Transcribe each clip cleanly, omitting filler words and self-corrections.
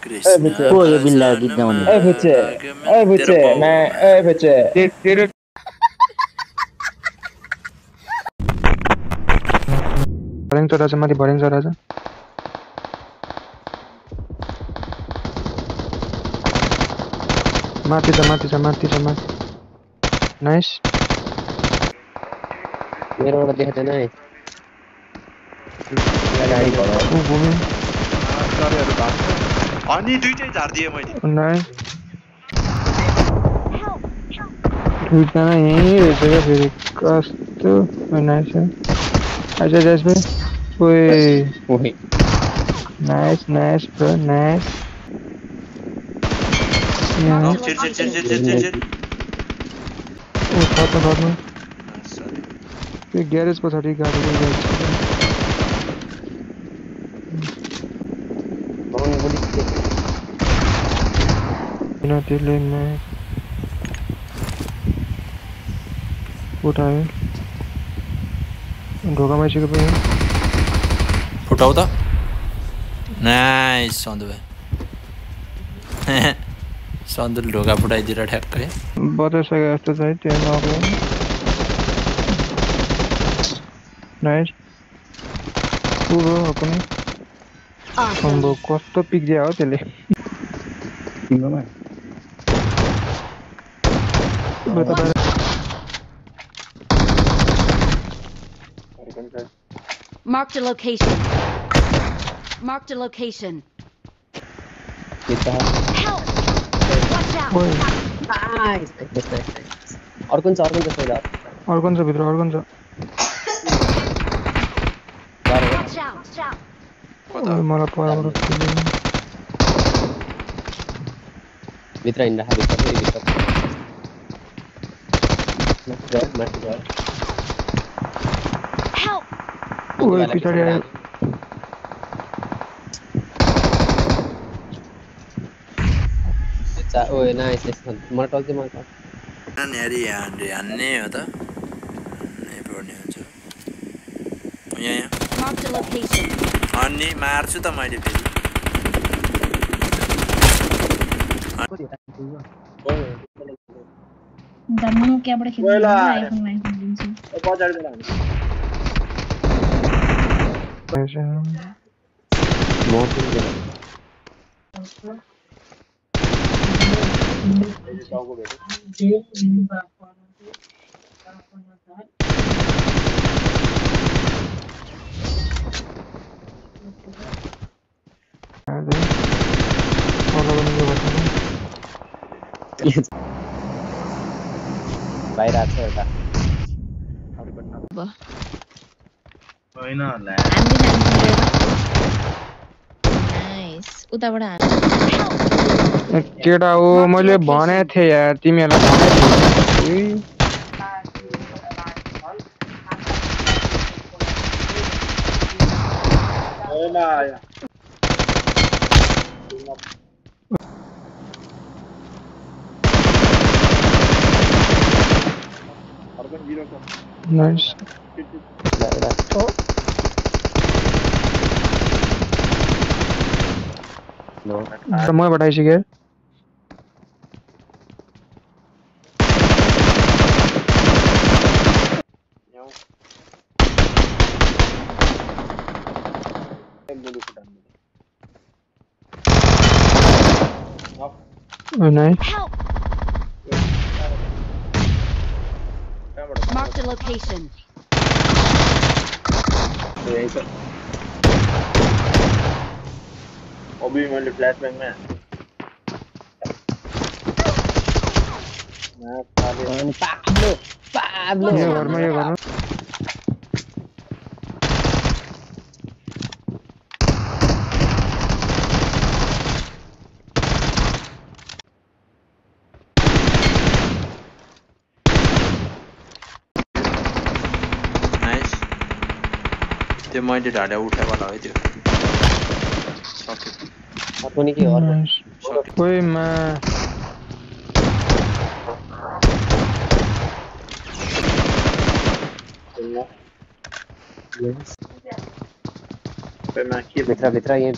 को यो बिल्ला गीत गाउने तेरो भरेङ चरा छ माथि भरेङ चरा छ माथि नाइस मेरोबाट देख्दैन है अनि दुईटै झार्दिए मैले नाइस दुईजना यहीँ रहेछ क्या फेरि कस्तो नाइस आइज भाइ ओए नाइस ब्रो नाइस घट्नु त्यो ग्यारेज पछाडि गाडी त्यसले उठायो ढोकामा आइसक्यो पनि फुटाउ त नाइस सन्दु भाइ सन्दुले ढोका फुटाइदिएर ठ्याक्कै बताइसके जस्तो छ है त्यो नगयो नाइस पुरो हो पनि सम्भव कस्तो पिक्जिया हो त्यसले Marked a location. Help! Watch out! Nice. अर्को छ सैदा अर्को छ भित्र अर्को छ Watch out! मलाई परबाट भित्र हिँड्दा भित्र ओए पछाडि आयो ओए नाइस मलाई टल्छ मलाई नानी हान्ने हो त हान्नै पर्ने हुन्छ यहाँ अनि मार्छु त मैले फेरि दम्मु क्याबाट खेल्नु आइफोनमा दिन्छु बाहिर आछ एउटा होइन होला नाइस उताबाट केटा हो मैले भने थिए यार तिमीहरुलाई भने थिए Nice. No. मैं बताई सीखे. Oh, nice. Marked a location. अभी मैले फ्लैशबैंग में Pablo ये घर में त्यो मैले ढाडा उठाएवाला हो त्यो अर्को नि के हो कोही मा भित्र भित्र यही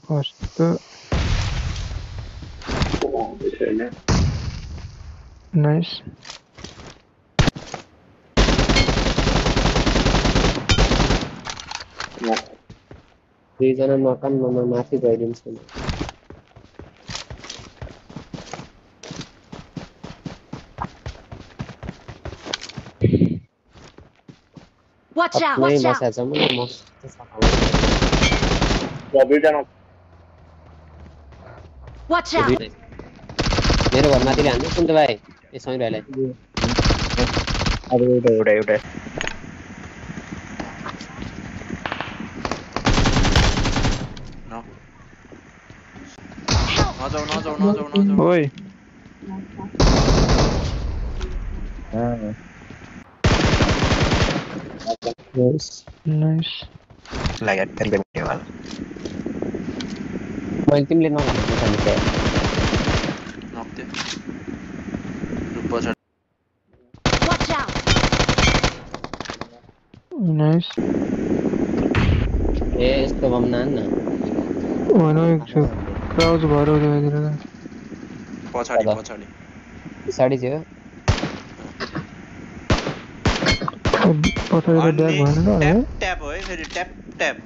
कस्तो नाइस दुईजना मकानमा माथि गइदिन्छु म Watch out! नै Watch out! बसेछ म Watch out! मेरो घर माथिले हान्नु कुन त भाइ ए सही भाइलाई अब एउटा नजाऊ ओइ नाइस मैले तिमीले नभनेको छ नि नक्ते पछाडि Watch out! नाइस ए यस्तो बम नान न होइन एक छु क्राउज भएर उतातिर पछाडि पछाडि थियो पछाडि ब्याग भएन र ट्याप हो है फेरि ट्याप